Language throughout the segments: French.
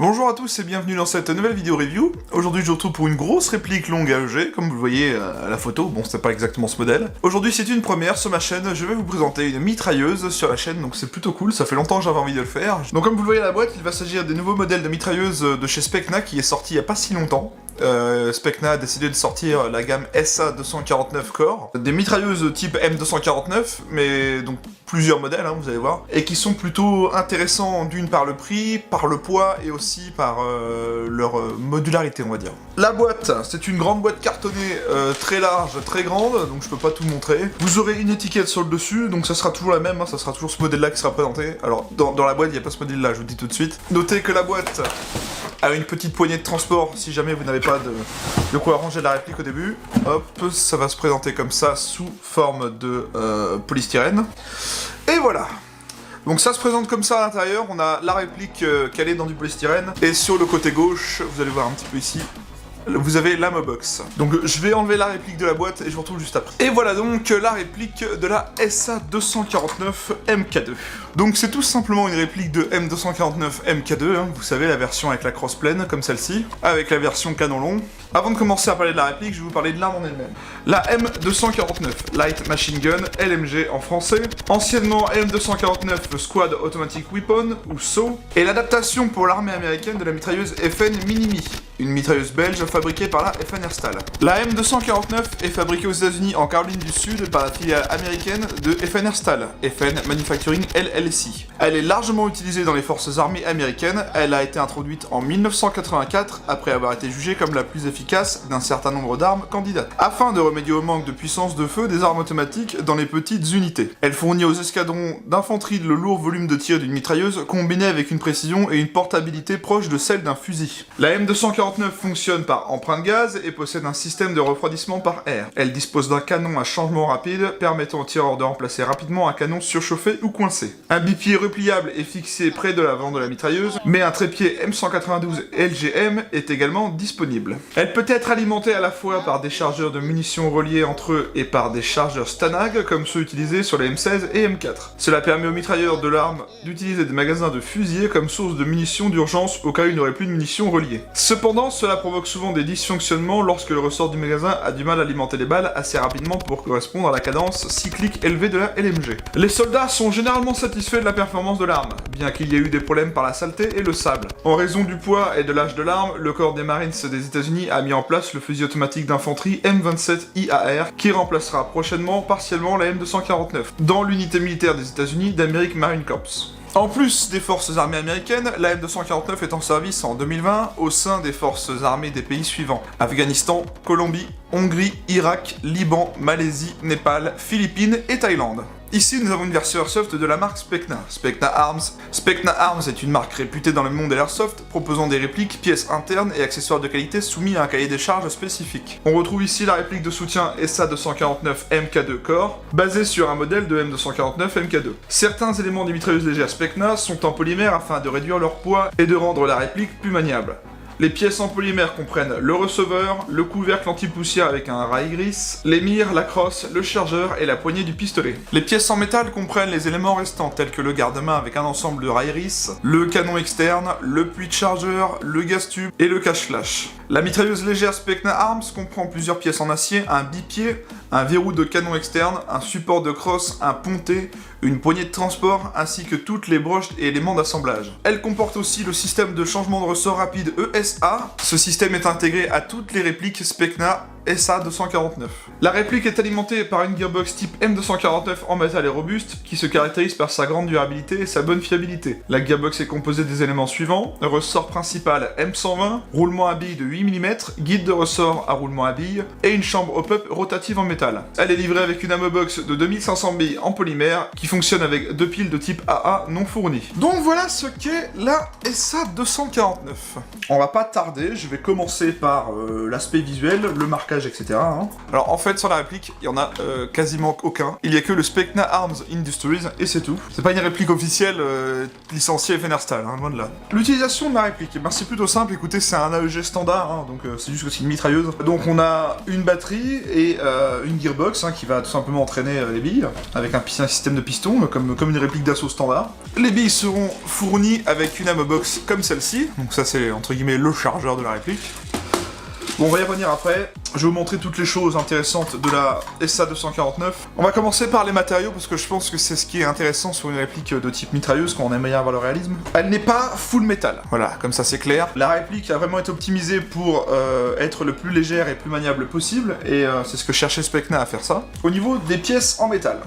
Bonjour à tous et bienvenue dans cette nouvelle vidéo review. Aujourd'hui je vous retrouve pour une grosse réplique longue AEG, comme vous le voyez à la photo, bon c'est pas exactement ce modèle. Aujourd'hui c'est une première sur ma chaîne, je vais vous présenter une mitrailleuse sur la chaîne, donc c'est plutôt cool, ça fait longtemps que j'avais envie de le faire. Donc comme vous le voyez à la boîte, il va s'agir des nouveaux modèles de mitrailleuses de chez Specna qui est sorti il y a pas si longtemps. Specna a décidé de sortir la gamme SA249 Core, des mitrailleuses type M249, mais donc plusieurs modèles, hein, vous allez voir, et qui sont plutôt intéressants d'une par le prix, par le poids et aussi par leur modularité, on va dire. La boîte, c'est une grande boîte cartonnée très large, très grande, donc je peux pas tout montrer. Vous aurez une étiquette sur le dessus, donc ça sera toujours la même, hein, ça sera toujours ce modèle-là qui sera présenté. Alors dans la boîte, il n'y a pas ce modèle-là, je vous le dis tout de suite. Notez que la boîte a une petite poignée de transport si jamais vous n'avez pas de quoi ranger la réplique au début. Hop, ça va se présenter comme ça sous forme de polystyrène. Et voilà. Donc ça se présente comme ça à l'intérieur, on a la réplique calée dans du polystyrène, et sur le côté gauche, vous allez voir un petit peu ici, vous avez la Mobox. Donc je vais enlever la réplique de la boîte et je vous retrouve juste après. Et voilà donc la réplique de la SA249 MK2. Donc c'est tout simplement une réplique de M249 MK2, hein, vous savez, la version avec la crossplane, comme celle-ci, avec la version canon long. Avant de commencer à parler de la réplique, je vais vous parler de l'arme en elle-même. La M249 Light Machine Gun, LMG en français, anciennement M249 Squad Automatic Weapon, ou SAW, est l'adaptation pour l'armée américaine de la mitrailleuse FN Minimi, une mitrailleuse belge fabriquée par la FN Herstal. La M249 est fabriquée aux États-Unis en Caroline du Sud par la filiale américaine de FN Herstal, FN Manufacturing LLC. Elle est largement utilisée dans les forces armées américaines, elle a été introduite en 1984 après avoir été jugée comme la plus efficace d'un certain nombre d'armes candidates, afin de remédier au manque de puissance de feu des armes automatiques dans les petites unités. Elle fournit aux escadrons d'infanterie le lourd volume de tir d'une mitrailleuse combiné avec une précision et une portabilité proche de celle d'un fusil. La M249 fonctionne par empreinte gaz et possède un système de refroidissement par air. Elle dispose d'un canon à changement rapide permettant au tireur de remplacer rapidement un canon surchauffé ou coincé. Un bipied repliable est fixé près de l'avant de la mitrailleuse, mais un trépied M192 LGM est également disponible. Elle peut être alimentée à la fois par des chargeurs de munitions reliés entre eux et par des chargeurs Stanag comme ceux utilisés sur les M16 et M4. Cela permet aux mitrailleurs de l'arme d'utiliser des magasins de fusillés comme source de munitions d'urgence au cas où il n'y aurait plus de munitions reliées. Cependant, cela provoque souvent des dysfonctionnements lorsque le ressort du magasin a du mal à alimenter les balles assez rapidement pour correspondre à la cadence cyclique élevée de la LMG. Les soldats sont généralement satisfaits de la performance de l'arme, bien qu'il y ait eu des problèmes par la saleté et le sable. En raison du poids et de l'âge de l'arme, le corps des Marines des États-Unis a mis en place le fusil automatique d'infanterie M27 IAR qui remplacera prochainement partiellement la M249 dans l'unité militaire des États-Unis d'American Marine Corps. En plus des forces armées américaines, la M249 est en service en 2020 au sein des forces armées des pays suivants: Afghanistan, Colombie, Hongrie, Irak, Liban, Malaisie, Népal, Philippines et Thaïlande. Ici, nous avons une version Airsoft de la marque Specna, Specna Arms. Specna Arms est une marque réputée dans le monde de l'Airsoft, proposant des répliques, pièces internes et accessoires de qualité soumis à un cahier des charges spécifique. On retrouve ici la réplique de soutien SA249 MK2 Core, basée sur un modèle de M249 MK2. Certains éléments des mitrailleuses légères Specna sont en polymère afin de réduire leur poids et de rendre la réplique plus maniable. Les pièces en polymère comprennent le receveur, le couvercle anti-poussière avec un rail gris, les mires, la crosse, le chargeur et la poignée du pistolet. Les pièces en métal comprennent les éléments restants tels que le garde-main avec un ensemble de rail gris, le canon externe, le puits de chargeur, le gaz tube et le cache-flash. La mitrailleuse légère Specna Arms comprend plusieurs pièces en acier, un bipied, un verrou de canon externe, un support de crosse, un ponté, une poignée de transport, ainsi que toutes les broches et éléments d'assemblage. Elle comporte aussi le système de changement de ressort rapide ESA. Ce système est intégré à toutes les répliques Specna SA249. La réplique est alimentée par une gearbox type M249 en métal et robuste, qui se caractérise par sa grande durabilité et sa bonne fiabilité. La gearbox est composée des éléments suivants: ressort principal M120, roulement à billes de 8 mm, guide de ressort à roulement à billes, et une chambre hop-up rotative en métal. Elle est livrée avec une ammobox de 2500 billes en polymère, qui fonctionne avec deux piles de type AA non fournies. Donc voilà ce qu'est la SA249. On va pas tarder, je vais commencer par l'aspect visuel, le marquage marquage, etc. Hein. Alors en fait, sur la réplique, il y en a quasiment aucun. Il y a que le Specna Arms Industries, et c'est tout. C'est pas une réplique officielle licenciée Fenerstal, hein, loin de là. L'utilisation de la réplique, eh ben, c'est plutôt simple. Écoutez, c'est un AEG standard, hein, donc c'est juste que c'est une mitrailleuse. Donc on a une batterie et une gearbox, hein, qui va tout simplement entraîner les billes, avec un système de piston, comme une réplique d'assaut standard. Les billes seront fournies avec une ammo box comme celle-ci, donc ça c'est entre guillemets le chargeur de la réplique. Bon, on va y revenir après. Je vais vous montrer toutes les choses intéressantes de la SA249. On va commencer par les matériaux, parce que je pense que c'est ce qui est intéressant sur une réplique de type mitrailleuse, quand on aime bien avoir le réalisme. Elle n'est pas full métal. Voilà, comme ça c'est clair. La réplique a vraiment été optimisée pour être le plus légère et plus maniable possible, et c'est ce que cherchait Specna à faire ça. Au niveau des pièces en métal,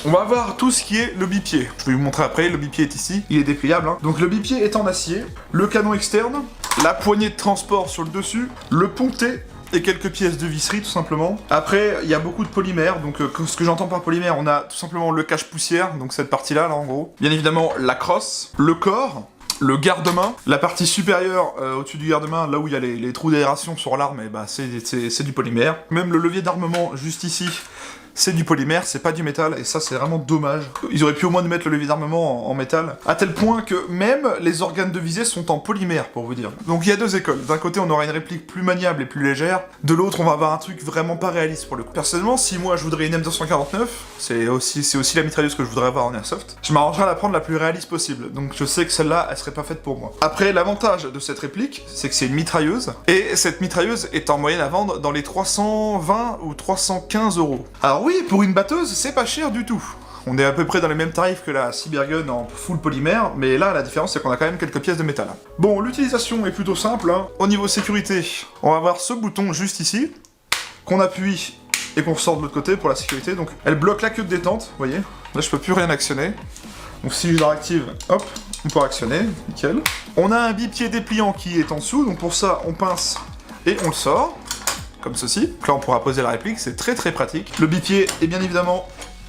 on va voir tout ce qui est le bipied. Je vais vous montrer après, le bipied est ici, il est dépliable. Hein. Donc le bipied est en acier, le canon externe, la poignée de transport sur le dessus, le ponté et quelques pièces de visserie tout simplement. Après, il y a beaucoup de polymère, donc ce que j'entends par polymère, on a tout simplement le cache-poussière, donc cette partie-là, là en gros. Bien évidemment, la crosse, le corps, le garde-main, la partie supérieure au-dessus du garde-main, là où il y a les trous d'aération sur l'arme, et bah, c'est du polymère. Même le levier d'armement juste ici, c'est du polymère, c'est pas du métal, et ça c'est vraiment dommage. Ils auraient pu au moins nous mettre le levier d'armement en métal, à tel point que même les organes de visée sont en polymère, pour vous dire. Donc il y a deux écoles. D'un côté on aura une réplique plus maniable et plus légère, de l'autre on va avoir un truc vraiment pas réaliste pour le coup. Personnellement, si moi je voudrais une M249, c'est aussi la mitrailleuse que je voudrais avoir en airsoft, je m'arrangerais à la prendre la plus réaliste possible, donc je sais que celle-là, elle serait pas faite pour moi. Après, l'avantage de cette réplique, c'est que c'est une mitrailleuse, et cette mitrailleuse est en moyenne à vendre dans les 320 ou 315 €. Alors oui, pour une batteuse, c'est pas cher du tout. On est à peu près dans les mêmes tarifs que la Cybergun en full polymère, mais là, la différence, c'est qu'on a quand même quelques pièces de métal. Bon, l'utilisation est plutôt simple. Hein. Au niveau sécurité, on va avoir ce bouton juste ici, qu'on appuie et qu'on ressort de l'autre côté pour la sécurité. Donc, elle bloque la queue de détente, vous voyez. Là, je peux plus rien actionner. Donc, si je la réactive, hop, on peut actionner, nickel. On a un bipied dépliant qui est en dessous, donc pour ça, on pince et on le sort. Comme ceci. Donc là on pourra poser la réplique, c'est très très pratique. Le bipied est bien évidemment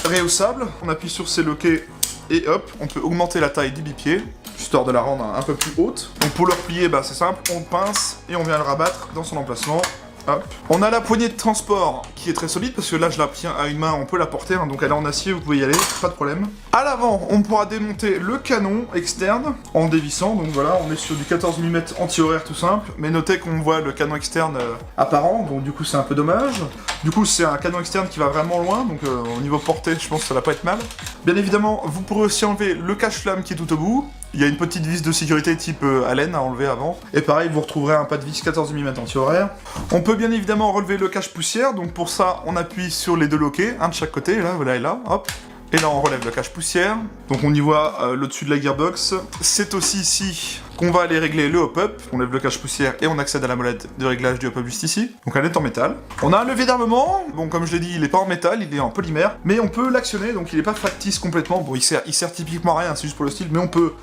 réhaussable, on appuie sur ces loquets et hop, on peut augmenter la taille du bipied, histoire de la rendre un peu plus haute. Donc pour le replier, bah, c'est simple, on pince et on vient le rabattre dans son emplacement. Hop. On a la poignée de transport qui est très solide parce que là je la tiens à une main, on peut la porter, hein, donc elle est en acier, vous pouvez y aller, pas de problème. À l'avant, on pourra démonter le canon externe en dévissant, donc voilà, on est sur du 14 mm anti-horaire tout simple, mais notez qu'on voit le canon externe apparent, donc du coup c'est un peu dommage. Du coup c'est un canon externe qui va vraiment loin, donc au niveau portée je pense que ça va pas être mal. Bien évidemment, vous pourrez aussi enlever le cache-flamme qui est tout au bout. Il y a une petite vis de sécurité type Allen à enlever avant. Et pareil, vous retrouverez un pas de vis 14 mm anti-horaire. On peut bien évidemment relever le cache-poussière, donc pour ça, on appuie sur les deux loquets, un de chaque côté, là, voilà et là, hop. Et là, on relève le cache-poussière. Donc on y voit le dessus de la gearbox. C'est aussi ici qu'on va aller régler le hop-up. On lève le cache-poussière et on accède à la molette de réglage du hop-up juste ici. Donc elle est en métal. On a un levier d'armement. Bon, comme je l'ai dit, il est pas en métal, il est en polymère. Mais on peut l'actionner, donc il est pas factice complètement. Bon, il sert typiquement à rien, c'est juste pour le style. Mais on peut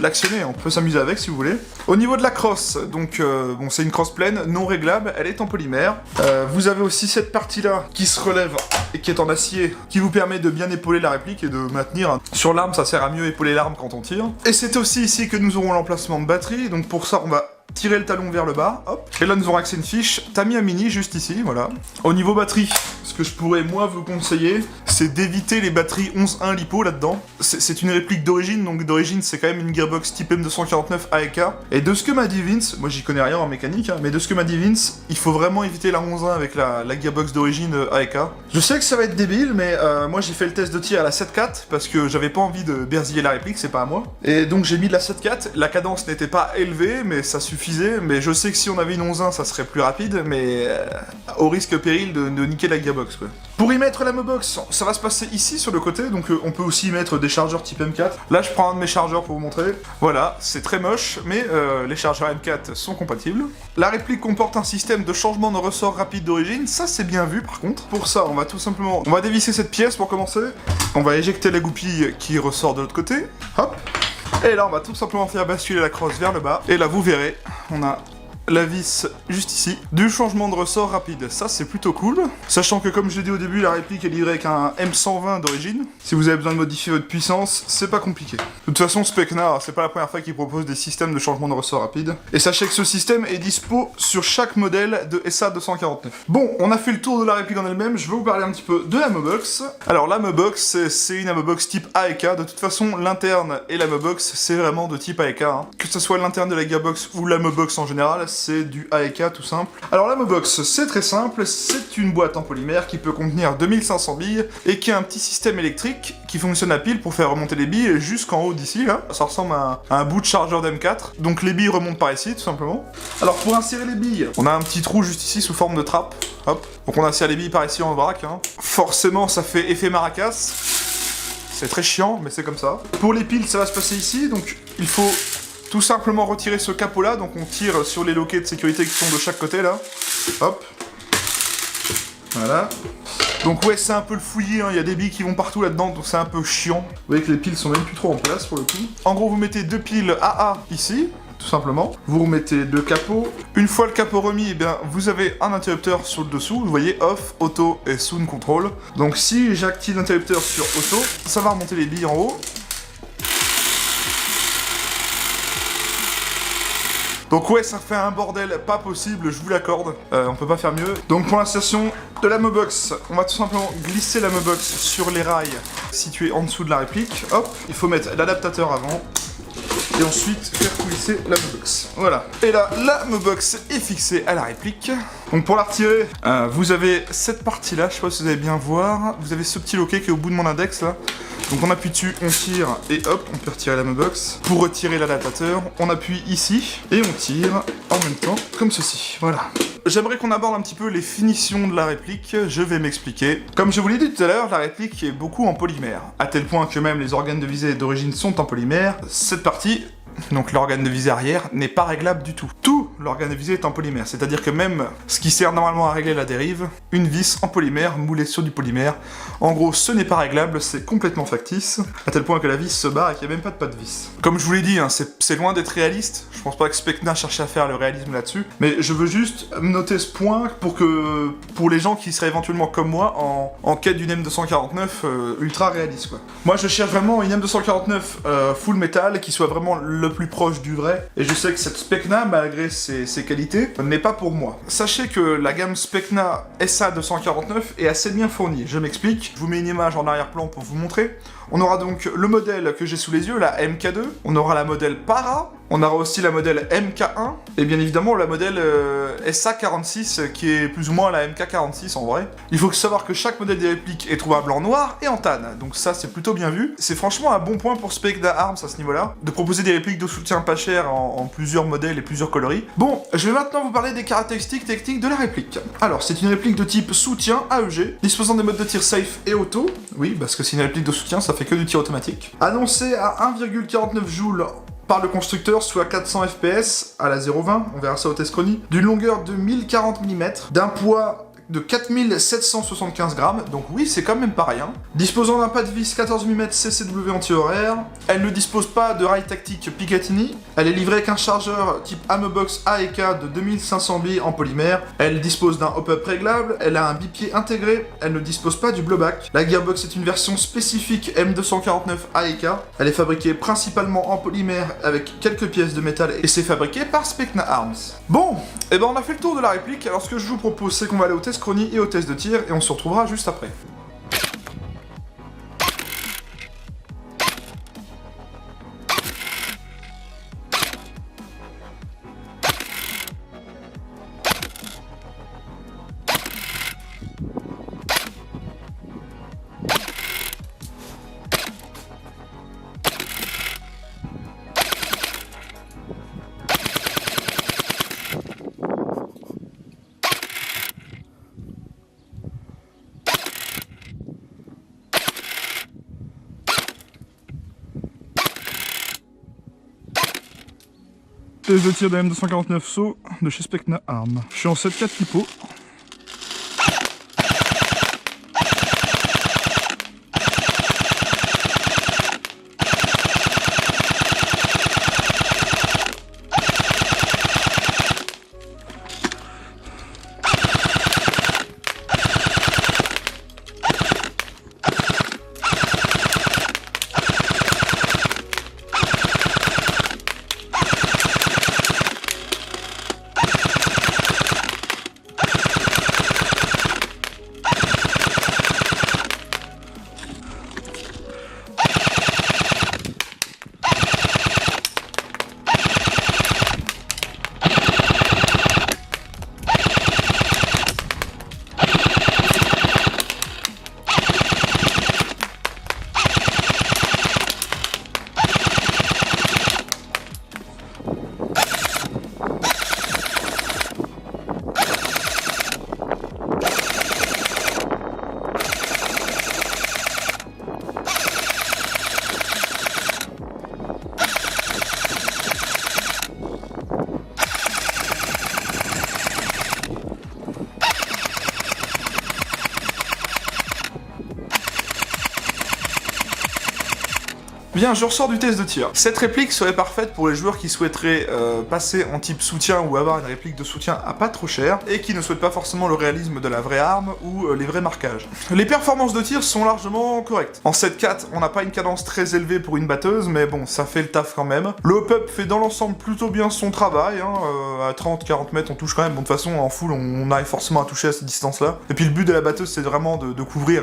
l'actionner, on peut s'amuser avec si vous voulez. Au niveau de la crosse, donc bon, c'est une crosse pleine, non réglable. Elle est en polymère. Vous avez aussi cette partie-là qui se relève et qui est en acier, qui vous permet de bien épauler la réplique et de maintenir. Sur l'arme, ça sert à mieux épauler l'arme quand on tire. Et c'est aussi ici que nous aurons l'emplacement de batterie, donc pour ça on va tirer le talon vers le bas, hop. Et là nous aurons accès à une fiche Tamiya Mini juste ici, voilà. Au niveau batterie, ce que je pourrais moi vous conseiller, c'est d'éviter les batteries 11.1 LiPo là-dedans. C'est une réplique d'origine, donc d'origine c'est quand même une gearbox type M249 AEK. Et de ce que m'a dit Vince, moi j'y connais rien en mécanique, hein, mais de ce que m'a dit Vince, il faut vraiment éviter la 11.1 avec la gearbox d'origine AEK. Je sais que ça va être débile, mais moi j'ai fait le test de tir à la 7.4 parce que j'avais pas envie de berziller la réplique, c'est pas à moi. Et donc j'ai mis de la 7.4, la cadence n'était pas élevée, mais ça suffisait. Mais je sais que si on avait une 11.1, ça serait plus rapide, mais au risque péril de niquer la gearbox, quoi. Pour y mettre la mobox, ça va se passer ici sur le côté, donc on peut aussi y mettre des chargeurs type M4. Là je prends un de mes chargeurs pour vous montrer. Voilà, c'est très moche, mais les chargeurs M4 sont compatibles. La réplique comporte un système de changement de ressort rapide d'origine, ça c'est bien vu par contre. Pour ça, on va tout simplement, on va dévisser cette pièce pour commencer. On va éjecter la goupille qui ressort de l'autre côté. Hop. Et là, on va tout simplement faire basculer la crosse vers le bas. Et là, vous verrez, on a la vis juste ici, du changement de ressort rapide. Ça, c'est plutôt cool. Sachant que, comme je l'ai dit au début, la réplique est livrée avec un M120 d'origine. Si vous avez besoin de modifier votre puissance, c'est pas compliqué. De toute façon, Specna, c'est pas la première fois qu'il propose des systèmes de changement de ressort rapide. Et sachez que ce système est dispo sur chaque modèle de SA249. Bon, on a fait le tour de la réplique en elle-même, je vais vous parler un petit peu de la Amobox. Alors la Amobox, c'est une Amobox type AEK. De toute façon, l'interne et la Amobox, c'est vraiment de type AEK. Hein. Que ce soit l'interne de la Gearbox ou la Amobox en général, c'est du AEK tout simple. Alors la Amobox, c'est très simple, c'est une boîte en polymère qui peut contenir 2500 billes et qui a un petit système électrique qui fonctionne à pile pour faire remonter les billes jusqu'en haut d'ici là. Ça ressemble à un bout de chargeur d'M4. Donc les billes remontent par ici tout simplement. Alors pour insérer les billes, on a un petit trou juste ici sous forme de trappe. Hop. Donc on insère les billes par ici en vrac. Hein. Forcément ça fait effet maracas. C'est très chiant mais c'est comme ça. Pour les piles ça va se passer ici. Donc il faut tout simplement retirer ce capot là. Donc on tire sur les loquets de sécurité qui sont de chaque côté là. Hop. Voilà. Donc ouais, c'est un peu le fouillis, hein. Il y a des billes qui vont partout là-dedans, donc c'est un peu chiant. Vous voyez que les piles sont même plus trop en place pour le coup. En gros, vous mettez deux piles AA ici, tout simplement. Vous remettez deux capots. Une fois le capot remis, eh bien, vous avez un interrupteur sur le dessous. Vous voyez off, auto et sound control. Donc si j'active l'interrupteur sur auto, ça va remonter les billes en haut. Donc ouais, ça fait un bordel pas possible, je vous l'accorde, on peut pas faire mieux. Donc pour l'insertion de la Amobox, on va tout simplement glisser la Amobox sur les rails situés en dessous de la réplique. Hop, il faut mettre l'adaptateur avant, et ensuite faire coulisser la Amobox. Voilà. Et là, la Amobox est fixée à la réplique. Donc pour la retirer, vous avez cette partie-là, je sais pas si vous allez bien voir, vous avez ce petit loquet qui est au bout de mon index là. Donc on appuie dessus, on tire, et hop, on peut retirer la Amobox. Pour retirer l'adaptateur, on appuie ici, et on tire en même temps, comme ceci, voilà. J'aimerais qu'on aborde un petit peu les finitions de la réplique, je vais m'expliquer. Comme je vous l'ai dit tout à l'heure, la réplique est beaucoup en polymère, à tel point que même les organes de visée d'origine sont en polymère. Cette partie, donc l'organe de visée arrière, n'est pas réglable du tout. Tout l'organe de visée est en polymère, c'est-à-dire que même ce qui sert normalement à régler la dérive, une vis en polymère, moulée sur du polymère, en gros ce n'est pas réglable, c'est complètement factice, à tel point que la vis se barre et qu'il n'y a même pas de pas de vis. Comme je vous l'ai dit, hein, c'est loin d'être réaliste, je pense pas que Specna cherche à faire le réalisme là-dessus, mais je veux juste noter ce point pour les gens qui seraient éventuellement comme moi en quête d'une M249 ultra réaliste quoi. Moi je cherche vraiment une M249 full metal qui soit vraiment le plus proche du vrai, et je sais que cette Specna, malgré ses qualités, n'est pas pour moi. Sachez que la gamme Specna SA249 est assez bien fournie, je m'explique, je vous mets une image en arrière-plan pour vous montrer. On aura donc le modèle que j'ai sous les yeux, la MK2, on aura la modèle Para, on aura aussi la modèle MK1, et bien évidemment la modèle SA46, qui est plus ou moins la MK46 en vrai. Il faut savoir que chaque modèle des répliques est trouvable en noir et en tan, donc ça c'est plutôt bien vu. C'est franchement un bon point pour Specna Arms à ce niveau-là, de proposer des répliques de soutien pas chères en plusieurs modèles et plusieurs coloris. Bon, je vais maintenant vous parler des caractéristiques techniques de la réplique. Alors, c'est une réplique de type soutien AEG, disposant des modes de tir safe et auto, oui, parce que c'est une réplique de soutien, ça fait que du tir automatique. Annoncé à 1,49 joules par le constructeur, soit 400 fps à la 0,20, on verra ça au test chronie, d'une longueur de 1040 mm, d'un poids de 4775 grammes, donc oui, c'est quand même pas rien. Disposant d'un pas de vis 14 mm CCW anti-horaire, elle ne dispose pas de rail tactique Picatinny, elle est livrée avec un chargeur type Amobox AEK de 2500 billes en polymère, elle dispose d'un hop-up réglable, elle a un bipied intégré, elle ne dispose pas du blowback. La Gearbox est une version spécifique M249 AEK, elle est fabriquée principalement en polymère avec quelques pièces de métal et c'est fabriqué par Specna Arms. Bon, et ben on a fait le tour de la réplique, alors ce que je vous propose c'est qu'on va aller au test chronie et au test de tir et on se retrouvera juste après. Test de tir de M249 SAU de chez Specna Arms. Je suis en 7.4 typo. Bien, je ressors du test de tir. Cette réplique serait parfaite pour les joueurs qui souhaiteraient passer en type soutien ou avoir une réplique de soutien à pas trop cher, et qui ne souhaitent pas forcément le réalisme de la vraie arme ou les vrais marquages. Les performances de tir sont largement correctes. En 7-4, on n'a pas une cadence très élevée pour une batteuse, mais bon, ça fait le taf quand même. Le hop-up fait dans l'ensemble plutôt bien son travail, hein, à 30-40 mètres on touche quand même, bon de toute façon en full on arrive forcément à toucher à cette distance-là. Et puis le but de la batteuse c'est vraiment de couvrir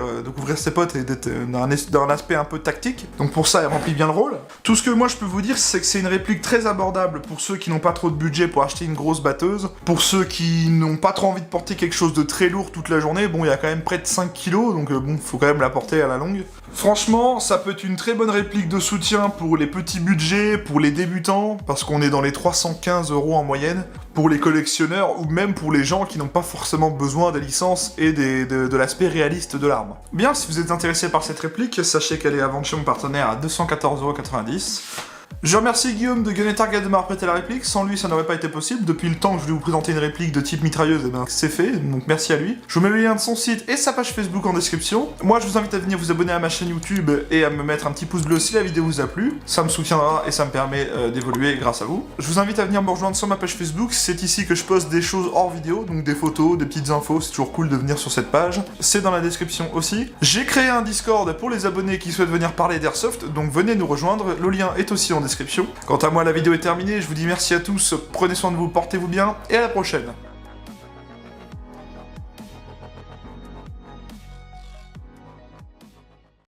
ses potes et d'être d'un aspect un peu tactique, donc pour ça elle remplit bien le rôle. Tout ce que moi je peux vous dire c'est que c'est une réplique très abordable pour ceux qui n'ont pas trop de budget pour acheter une grosse batteuse, pour ceux qui n'ont pas trop envie de porter quelque chose de très lourd toute la journée, bon il y a quand même près de 5 kilos, donc bon faut quand même la porter à la longue. Franchement, ça peut être une très bonne réplique de soutien pour les petits budgets, pour les débutants, parce qu'on est dans les 315 € en moyenne, pour les collectionneurs, ou même pour les gens qui n'ont pas forcément besoin des licences et de l'aspect réaliste de l'arme. Bien, si vous êtes intéressé par cette réplique, sachez qu'elle est à vendre chez mon partenaire à 214,90 €. Je remercie Guillaume de Gun & Target de m'avoir prêté la réplique, sans lui ça n'aurait pas été possible, depuis le temps que je voulais vous présenter une réplique de type mitrailleuse, et ben c'est fait, donc merci à lui. Je vous mets le lien de son site et sa page Facebook en description. Moi je vous invite à venir vous abonner à ma chaîne YouTube et à me mettre un petit pouce bleu si la vidéo vous a plu, ça me soutiendra et ça me permet d'évoluer grâce à vous. Je vous invite à venir me rejoindre sur ma page Facebook, c'est ici que je poste des choses hors vidéo, donc des photos, des petites infos, c'est toujours cool de venir sur cette page, c'est dans la description aussi. J'ai créé un Discord pour les abonnés qui souhaitent venir parler d'Airsoft, donc venez nous rejoindre, le lien est aussi en description. Quant à moi, la vidéo est terminée, je vous dis merci à tous, prenez soin de vous, portez-vous bien, et à la prochaine.